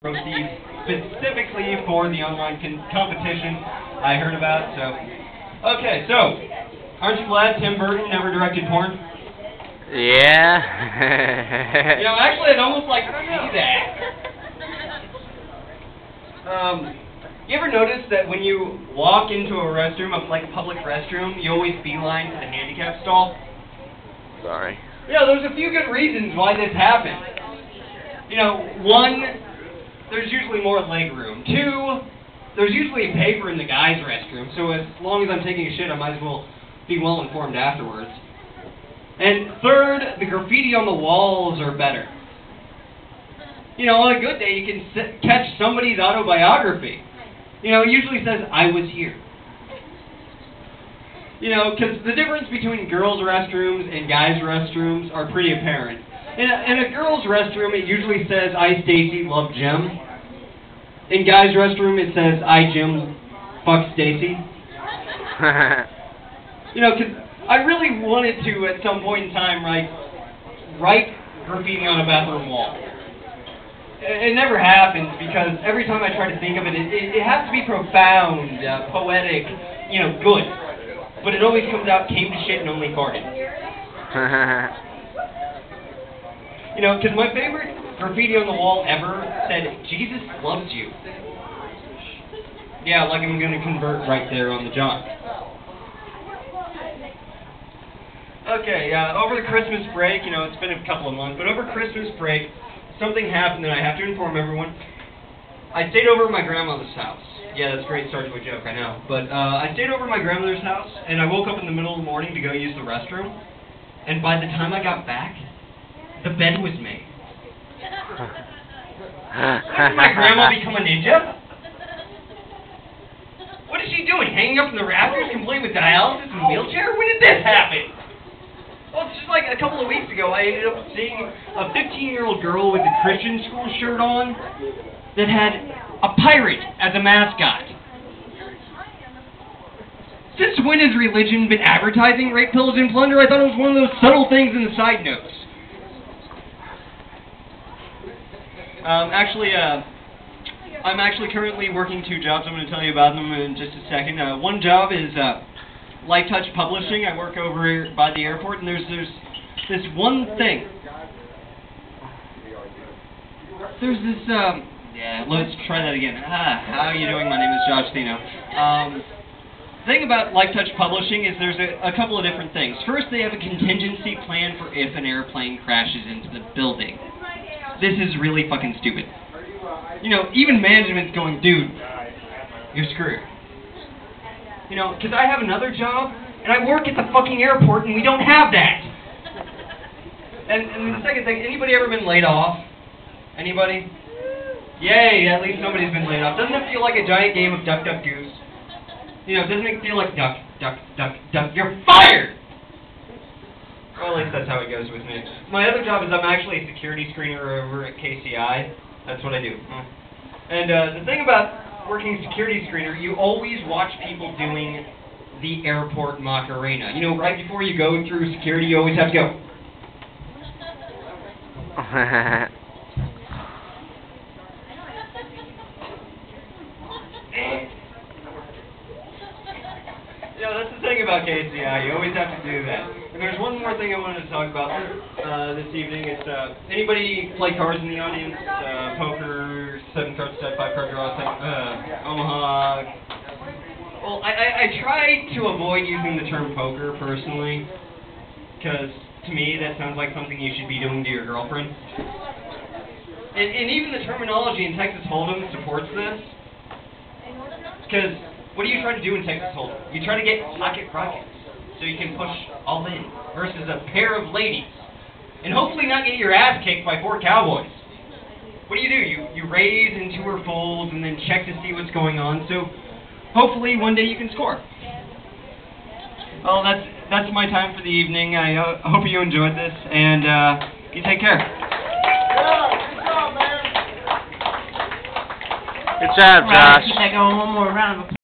proceeds specifically for the online competition I heard about. So, okay, so aren't you glad Tim Burton never directed porn? Yeah. Actually, I'd almost like to see that. You ever notice that when you walk into a restroom, a public restroom, you always beeline to the handicap stall? Sorry. There's a few good reasons why this happens. One, there's usually more leg room. Two, there's usually a paper in the guys' restroom, so as long as I'm taking a shit, I might as well be well informed afterwards. And third, the graffiti on the walls are better. On a good day, you can catch somebody's autobiography. It usually says, "I was here." Because the difference between girls' restrooms and guys' restrooms are pretty apparent. In a girl's restroom, it usually says, "I, Stacy, love Jim." In guys' restroom, it says, "I, Jim, fuck Stacy." Because I really wanted to, at some point in time, write graffiti on a bathroom wall. It never happens, because every time I try to think of it, it has to be profound, poetic, good. But it always comes out, "Came to shit and only farted." Because my favorite graffiti on the wall ever said, "Jesus loves you." Yeah, like I'm going to convert right there on the job. Okay, over the Christmas break, it's been a couple of months, but over Christmas break, something happened that I have to inform everyone. I stayed over at my grandmother's house. Yeah, that's a great start to a joke, I know. But I stayed over at my grandmother's house, and I woke up in the middle of the morning to go use the restroom. And by the time I got back, the bed was made. When did my grandma become a ninja? What is she doing? Hanging up in the rafters, complete with dialysis and wheelchair? When did this happen? Well, it's just like a couple of weeks ago, I ended up seeing a 15-year-old girl with a Christian school shirt on that had a pirate as a mascot. Since when has religion been advertising rape, pillage, and plunder? I thought it was one of those subtle things in the side notes. I'm actually currently working two jobs. I'm going to tell you about them in just a second. One job is Light Touch Publishing. I work over by the airport, and there's this one thing. There's this, yeah, let's try that again. How are you doing? My name is Josh Theno. The thing about Light Touch Publishing is there's a couple of different things. First, they have a contingency plan for if an airplane crashes into the building. This is really fucking stupid. Even management's going, "Dude, you're screwed." Because I have another job, and I work at the fucking airport, and we don't have that. And the second thing, anybody ever been laid off? Anybody? Yay, at least somebody's been laid off. Doesn't it feel like a giant game of duck, duck, goose? Doesn't it feel like duck, duck, duck, duck, you're fired? Well, at least that's how it goes with me. My other job is I'm actually a security screener over at KCI. That's what I do. And the thing about working security screener, you always watch people doing the airport Macarena. Right before you go through security, you always have to go. That's the thing about KCI. You always have to do that. And there's one more thing I wanted to talk about this evening. It's anybody play cards in the audience? Poker, 7-card set, 5-card draw, Omaha. Well, I try to avoid using the term poker personally, because to me that sounds like something you should be doing to your girlfriend. And even the terminology in Texas Hold'em supports this, because what do you try to do in Texas Hold'em? You try to get pocket rockets, so you can push all in, versus a pair of ladies. And hopefully not get your ass kicked by 4 cowboys. What do? You raise into her folds and then check to see what's going on, so hopefully one day you can score. Well, that's my time for the evening. I hope you enjoyed this, and you take care. Good job, Josh. Keep that going. One more round of applause.